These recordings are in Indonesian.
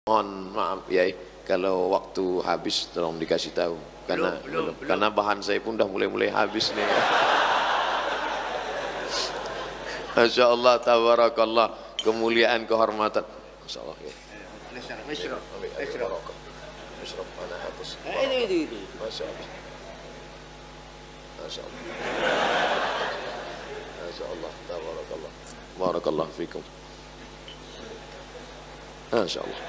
Mohon maaf ya, kalau waktu habis tolong dikasih tahu karena karena bahan saya pun udah mulai habis nih. Masya Allah, tabarakallah, kemuliaan, kehormatan. Masya Allah ya. Ini. Masya Allah. Masya Allah. Masya Allah, tabarakallah. Barakallah fikum. Masya Allah.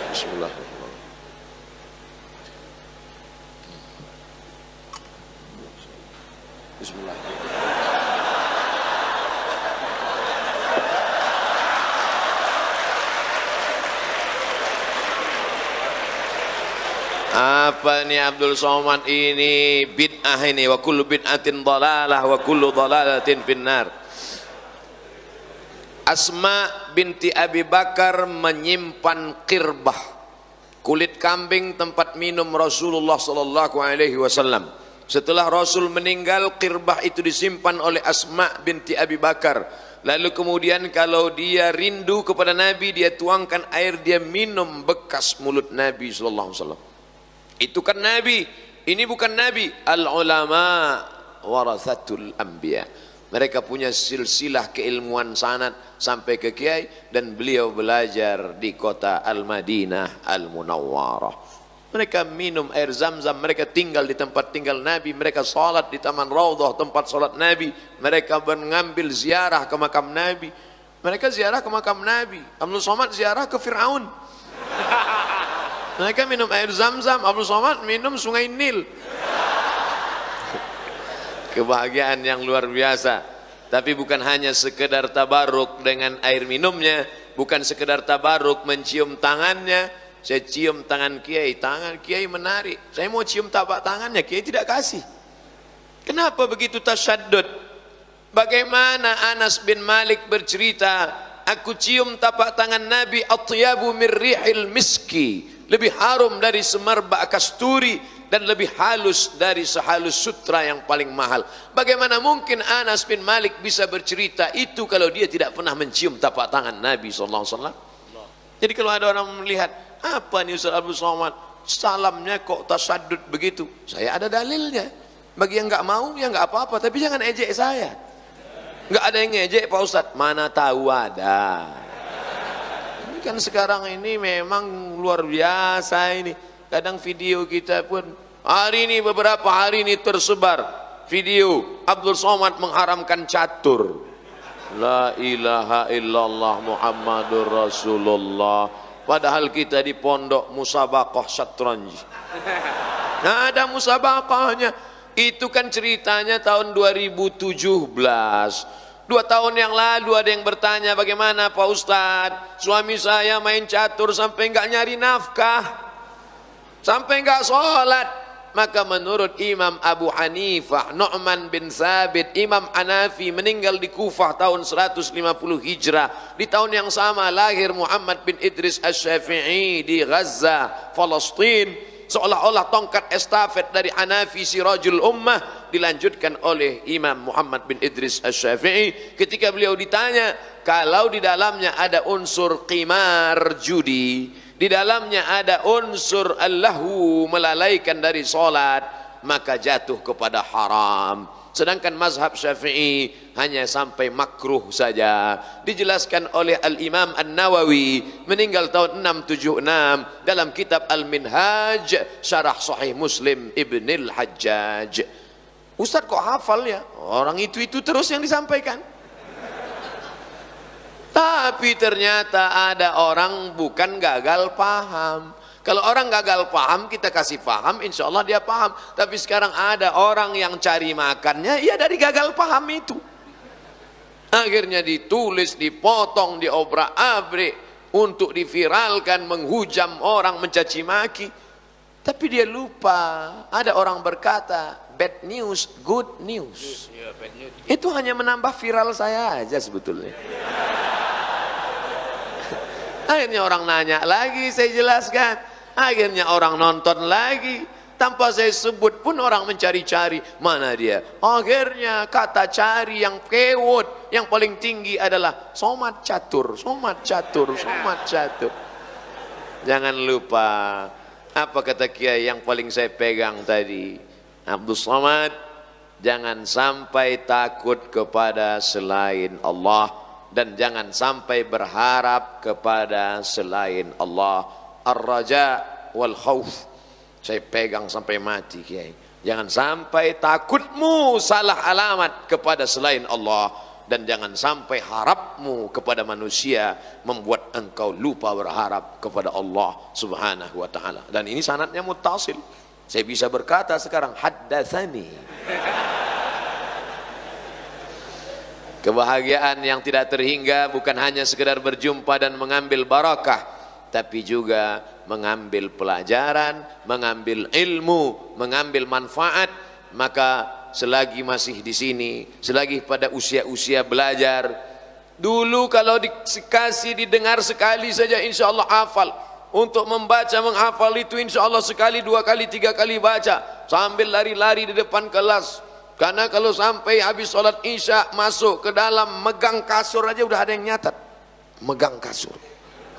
Bismillahirrahmanirrahim. Bismillahirrahmanirrahim. Apa nih Abdul Somad ini? Bid'ah ini. Wa kullu bid'atin dhalalah wa kullu dhalalatin finnar. Asma binti Abi Bakar menyimpan qirbah, kulit kambing tempat minum Rasulullah sallallahu alaihi wasallam. Setelah Rasul meninggal, qirbah itu disimpan oleh Asma binti Abi Bakar. Lalu kemudian kalau dia rindu kepada Nabi, dia tuangkan air, dia minum bekas mulut Nabi sallallahu alaihi wasallam. Itu kan Nabi, ini bukan Nabi. Al ulama warathatul anbiya. Mereka punya silsilah keilmuan sanad sampai ke kiai, dan beliau belajar di kota Al-Madinah Al-Munawwarah. Mereka minum air Zam-Zam, mereka tinggal di tempat tinggal Nabi, mereka salat di Taman Raudhah tempat salat Nabi, mereka mengambil ziarah ke makam Nabi. Mereka ziarah ke makam Nabi. Abdul Somad ziarah ke Fir'aun. Mereka minum air Zam-Zam, Abdul Somad minum sungai Nil. Kebahagiaan yang luar biasa. Tapi bukan hanya sekedar tabaruk dengan air minumnya, bukan sekedar tabaruk mencium tangannya. Saya cium tangan kiai, tangan kiai menarik, saya mau cium tapak tangannya, kiai tidak kasih. Kenapa begitu tasyaddud? Bagaimana Anas bin Malik bercerita, aku cium tapak tangan Nabi, atyabu min rihil miski, lebih harum dari semerbak kasturi, dan lebih halus dari sehalus sutra yang paling mahal. Bagaimana mungkin Anas bin Malik bisa bercerita itu kalau dia tidak pernah mencium tapak tangan Nabi SAW? Jadi kalau ada orang melihat, apa nih Ustaz Abdul Somad, salamnya kok tasaddud begitu? Saya ada dalilnya. Bagi yang nggak mau, ya nggak apa-apa, tapi jangan ejek saya. Nggak ada yang ngejek Pak Ustadz, mana tahu ada. Ini kan sekarang ini memang luar biasa ini. Kadang video kita pun hari ini, beberapa hari ini tersebar video Abdul Somad mengharamkan catur. La ilaha illallah Muhammadur Rasulullah. Padahal kita di pondok musabaqah syatranj. Nah, ada musabaqahnya. Itu kan ceritanya tahun 2017. 2 tahun yang lalu ada yang bertanya, bagaimana Pak Ustadz, suami saya main catur sampai nggak nyari nafkah, sampai enggak sholat. Maka menurut Imam Abu Hanifah, Nu'man bin Thabit, Imam Hanafi meninggal di Kufah tahun 150 Hijrah. Di tahun yang sama lahir Muhammad bin Idris Asy-Syafi'i di Gaza, Palestina. Seolah-olah tongkat estafet dari Hanafi Sirajul Ummah dilanjutkan oleh Imam Muhammad bin Idris Asy-Syafi'i. Ketika beliau ditanya, kalau di dalamnya ada unsur qimar, judi, di dalamnya ada unsur allahu, melalaikan dari solat, maka jatuh kepada haram. Sedangkan mazhab Syafi'i hanya sampai makruh saja. Dijelaskan oleh Al-Imam An-Nawawi, meninggal tahun 676, dalam kitab Al-Minhaj Syarah Sahih Muslim Ibnil Hajjaj. Ustaz kok hafal ya? Orang itu terus yang disampaikan. Tapi ternyata ada orang bukan gagal paham. Kalau orang gagal paham, kita kasih paham, insya Allah dia paham. Tapi sekarang ada orang yang cari makannya, ya dari gagal paham itu. Akhirnya ditulis, dipotong, diobrak-abrik untuk diviralkan, menghujam orang, mencaci maki. Tapi dia lupa, ada orang berkata, bad news, good news. Itu hanya menambah viral saya aja sebetulnya. Akhirnya orang nanya lagi, saya jelaskan. Akhirnya orang nonton lagi, tanpa saya sebut pun orang mencari-cari, mana dia. Akhirnya kata cari yang keyword yang paling tinggi adalah somat catur, somat catur, somat catur. Jangan lupa. Apa kata Kiai yang paling saya pegang tadi? Abdul Somad, jangan sampai takut kepada selain Allah dan jangan sampai berharap kepada selain Allah. Ar-raja wal khauf. Saya pegang sampai mati, Kiai. Jangan sampai takutmu salah alamat kepada selain Allah, dan jangan sampai harapmu kepada manusia membuat engkau lupa berharap kepada Allah Subhanahu wa taala. Dan ini sanadnya muttasil. Saya bisa berkata sekarang haddatsani. Kebahagiaan yang tidak terhingga bukan hanya sekedar berjumpa dan mengambil barakah, tapi juga mengambil pelajaran, mengambil ilmu, mengambil manfaat. Maka selagi masih di sini, selagi pada usia-usia belajar, dulu kalau dikasih didengar sekali saja insya Allah hafal. Untuk membaca menghafal itu insya Allah sekali, 2 kali, 3 kali baca sambil lari-lari di depan kelas. Karena kalau sampai habis sholat isya masuk ke dalam megang kasur aja udah ada yang nyatat, megang kasur,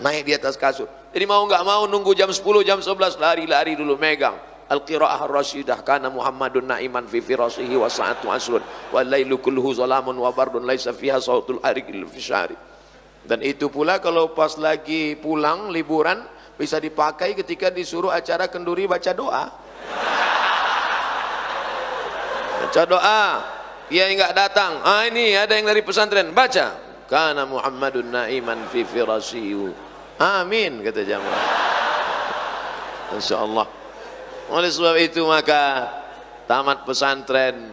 naik di atas kasur. Jadi mau nggak mau nunggu jam 10, jam 11 lari-lari dulu megang. Al-qiraah ar-rasyidah kana Muhammadun na'iman fi firasihi wa sa'atu asrun wa lailu kulluhu zalamun wa bardun laisa fiha sautul ariqil fisyari. Dan itu pula kalau pas lagi pulang liburan bisa dipakai ketika disuruh acara kenduri baca doa. Baca doa. Dia nggak datang. Ah, ini ada yang dari pesantren, baca. Kana Muhammadun na'iman fi firasihi. Amin kata jamaah. Insyaallah. Oleh sebab itu maka tamat pesantren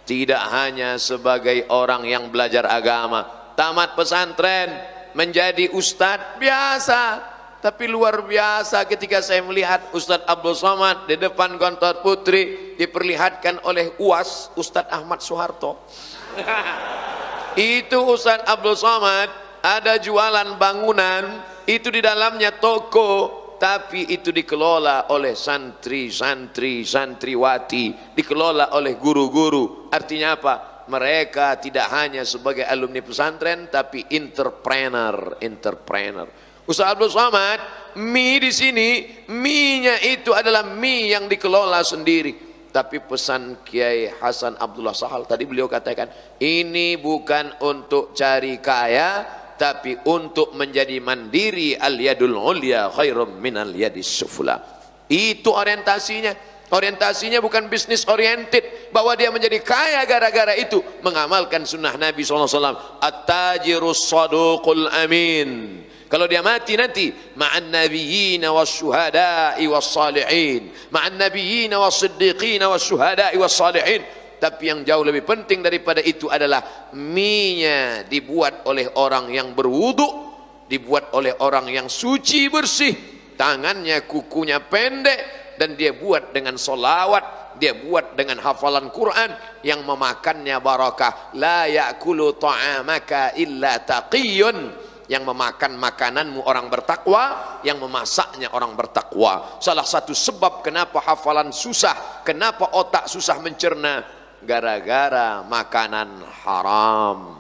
tidak hanya sebagai orang yang belajar agama. Tamat pesantren menjadi ustadz biasa. Tapi luar biasa ketika saya melihat Ustadz Abdul Somad di depan Gontor Putri diperlihatkan oleh UAS Ustadz Ahmad Soeharto. Itu Ustadz Abdul Somad ada jualan bangunan, itu di dalamnya toko, tapi itu dikelola oleh santri-santri, santriwati, dikelola oleh guru-guru. Artinya apa? Mereka tidak hanya sebagai alumni pesantren, tapi entrepreneur. Ustaz Abdul Somad, mie di sini, mie-nya itu adalah mie yang dikelola sendiri. Tapi pesan Kiai Hasan Abdullah Sahal tadi beliau katakan, ini bukan untuk cari kaya, tapi untuk menjadi mandiri. Al-yadul ulya khairum minal yadis sufla. Itu orientasinya. Orientasinya bukan bisnis oriented, bahwa dia menjadi kaya gara-gara itu mengamalkan sunnah Nabi SAW. At-tajirus saduqul amin. Kalau dia mati nanti ma'an nabiyyin wasyuhada'i wassalihin, ma'an nabiyyin wassiddiqin wasyuhada'i wassalihin. Tapi yang jauh lebih penting daripada itu adalah mie-nya dibuat oleh orang yang berwudu, dibuat oleh orang yang suci bersih, tangannya kukunya pendek, dan dia buat dengan solawat, dia buat dengan hafalan Quran yang memakannya barakah. La ya'kulu ta'amaka illa taqiyun. Yang memakan makananmu orang bertakwa, yang memasaknya orang bertakwa. Salah satu sebab kenapa hafalan susah, kenapa otak susah mencerna, gara-gara makanan haram.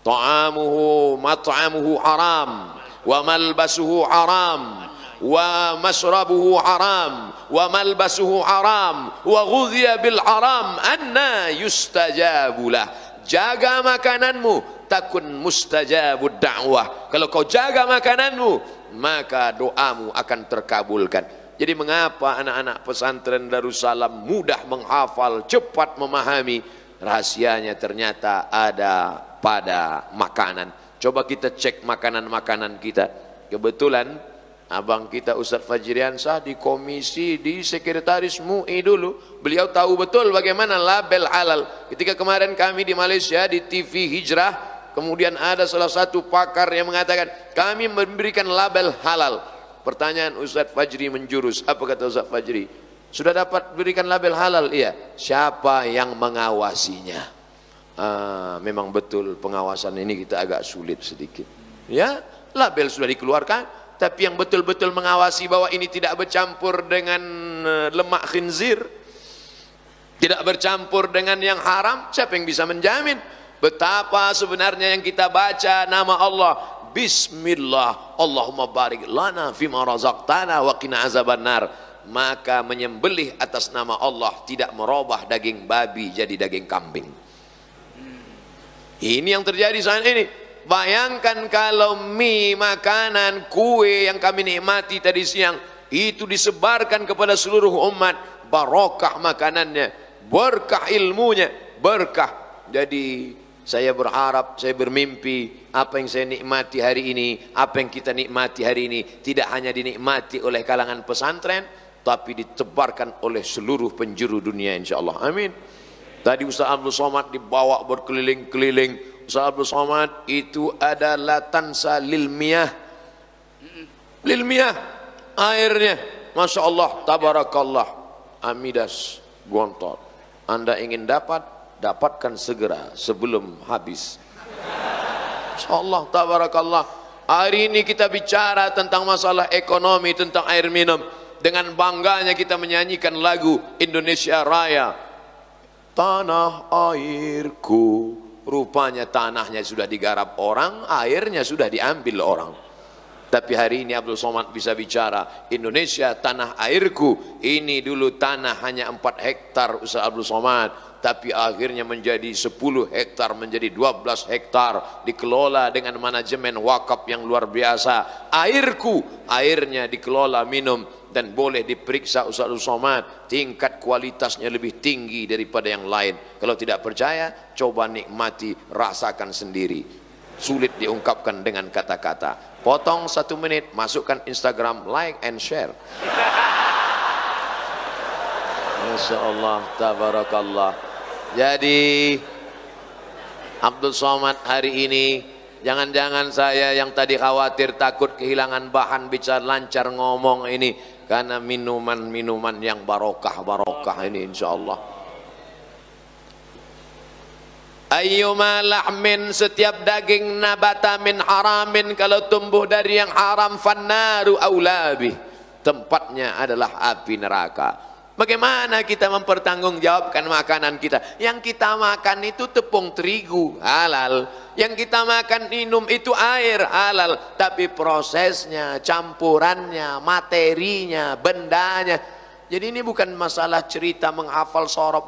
Ta'amuhu mat'amuhu haram, wa malbasuhu haram, wa masrabuhu haram, wa malbasuhu haram, wa ghudhiya bil haram, anna yustajabulah. Jaga makananmu, takun mustajabud da'wah. Kalau kau jaga makananmu, maka doamu akan terkabulkan. Jadi mengapa anak-anak pesantren Darussalam mudah menghafal, cepat memahami? Rahasianya ternyata ada pada makanan. Coba kita cek makanan-makanan kita. Kebetulan abang kita Ustadz Fajriansah di komisi, di sekretaris MUI dulu, beliau tahu betul bagaimana label halal. Ketika kemarin kami di Malaysia di TV Hijrah, kemudian ada salah satu pakar yang mengatakan kami memberikan label halal. Pertanyaan Ustadz Fajri menjurus, apa kata Ustadz Fajri? Sudah dapat berikan label halal? Iya. Siapa yang mengawasinya? Memang betul pengawasan ini kita agak sulit sedikit. Ya, label sudah dikeluarkan, tapi yang betul-betul mengawasi bahwa ini tidak bercampur dengan lemak khinzir, tidak bercampur dengan yang haram, siapa yang bisa menjamin? Betapa sebenarnya yang kita baca nama Allah bismillah, Allahumma barik lana fima razaqtana wa qina azabannar, maka menyembelih atas nama Allah tidak merubah daging babi jadi daging kambing. Ini yang terjadi saat ini. Bayangkan kalau mie, makanan, kue yang kami nikmati tadi siang itu disebarkan kepada seluruh umat, barokah makanannya, berkah ilmunya, berkah. Jadi saya berharap, saya bermimpi apa yang saya nikmati hari ini, apa yang kita nikmati hari ini tidak hanya dinikmati oleh kalangan pesantren, tapi ditebarkan oleh seluruh penjuru dunia insyaallah. Amin. Tadi Ustaz Abdul Somad dibawa berkeliling-keliling. Ustaz Abdul Somad itu adalah tansa lil miyah. Lil miyah, airnya Masya Allah, tabarakallah, amidas gontor. Anda ingin dapatkan segera sebelum habis. Masya Allah, tabarakallah. Hari ini kita bicara tentang masalah ekonomi, tentang air minum. Dengan bangganya kita menyanyikan lagu Indonesia Raya. Tanah airku, rupanya tanahnya sudah digarap orang, airnya sudah diambil orang. Tapi hari ini Abdul Somad bisa bicara, Indonesia tanah airku. Ini dulu tanah hanya 4 hektar Ustaz Abdul Somad, tapi akhirnya menjadi 10 hektar, menjadi 12 hektar, dikelola dengan manajemen wakaf yang luar biasa. Airku, airnya dikelola minum dan boleh diperiksa Ustaz Abdul Somad, tingkat kualitasnya lebih tinggi daripada yang lain. Kalau tidak percaya, coba nikmati, rasakan sendiri. Sulit diungkapkan dengan kata-kata. Potong 1 menit, masukkan Instagram, like and share. Masya Allah, tabarakallah. Jadi Abdul Somad hari ini, jangan-jangan saya yang tadi khawatir takut kehilangan bahan bicara lancar ngomong ini karena minuman-minuman yang barokah ini insya Allah. Ayyuma lahmin, setiap daging nabata min haramin, kalau tumbuh dari yang haram, fannaru aulabi, tempatnya adalah api neraka. Bagaimana kita mempertanggungjawabkan makanan kita? Yang kita makan itu tepung terigu, halal. Yang kita makan minum itu air, halal. Tapi prosesnya, campurannya, materinya, bendanya. Jadi ini bukan masalah cerita menghafal sorob,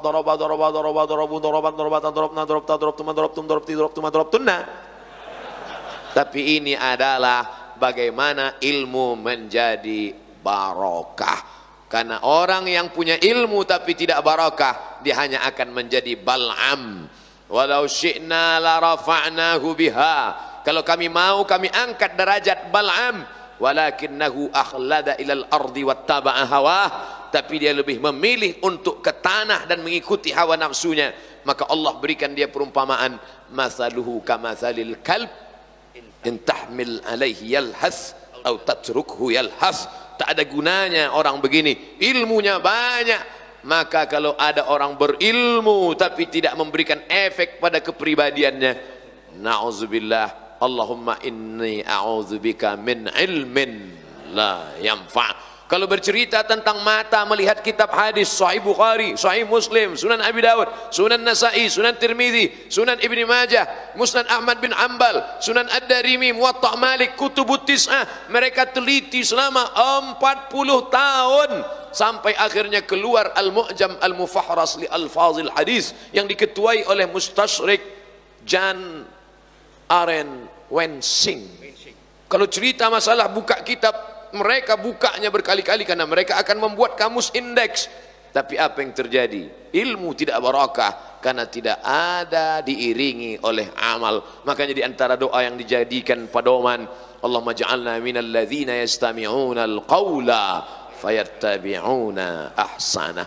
tapi ini adalah bagaimana ilmu menjadi barokah. Karena orang yang punya ilmu tapi tidak barokah, dia hanya akan menjadi bal'am. Walau syi'na la rafa'nahu biha. Kalau kami mau, kami angkat derajat bal'am. Walakinnahu akhlada ilal ardi wattaba'a hawah. Tapi dia lebih memilih untuk ke tanah dan mengikuti hawa nafsunya. Maka Allah berikan dia perumpamaan, masaluhu kamathalil kalb in tahmil alaihi yalhas atau tatrukhu yalhas. Tak ada gunanya orang begini, ilmunya banyak. Maka kalau ada orang berilmu tapi tidak memberikan efek pada kepribadiannya, na'udzubillah, Allahumma inni a'udzubika min ilmin la yanfa'. Kalau bercerita tentang mata melihat kitab hadis, Sahih Bukhari, Sahih Muslim, Sunan Abi Dawud, Sunan Nasa'i, Sunan Tirmidzi, Sunan Ibni Majah, Musnad Ahmad bin Ambal, Sunan Ad-Darimi, Muwatta' Malik, Kutubut Tis'ah, mereka teliti selama 40 tahun sampai akhirnya keluar Al-Mu'jam Al-Mufahras li Alfazil Hadis yang diketuai oleh Mustasyrik Jan Aren Wensing. Kalau cerita masalah buka kitab, mereka bukanya berkali-kali karena mereka akan membuat kamus indeks. Tapi apa yang terjadi? Ilmu tidak barakah karena tidak ada diiringi oleh amal. Makanya di antara doa yang dijadikan pedoman, Allahumma ja'alna minal ladzina yastami'una al-qawla fayattabi'una ahsana.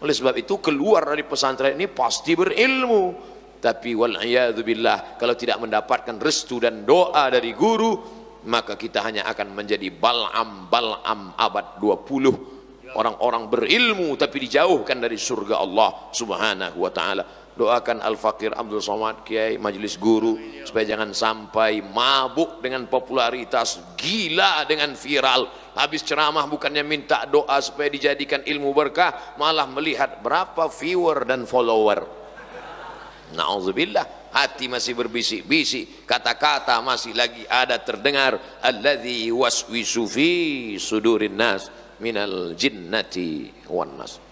Oleh sebab itu keluar dari pesantren ini pasti berilmu. Tapi wal'iyadzu billah, kalau tidak mendapatkan restu dan doa dari guru, maka kita hanya akan menjadi bal'am abad 20. Orang-orang berilmu tapi dijauhkan dari surga Allah subhanahu wa ta'ala. Doakan Al-Fakir Abdul Somad, Kiai, Majelis Guru, supaya jangan sampai mabuk dengan popularitas, gila dengan viral. Habis ceramah bukannya minta doa supaya dijadikan ilmu berkah, malah melihat berapa viewer dan follower. Na'udzubillah. hati masih berbisik-bisik, kata-kata masih lagi ada terdengar, alladzi waswisu fi sudurin nas minal jinnati wan nas.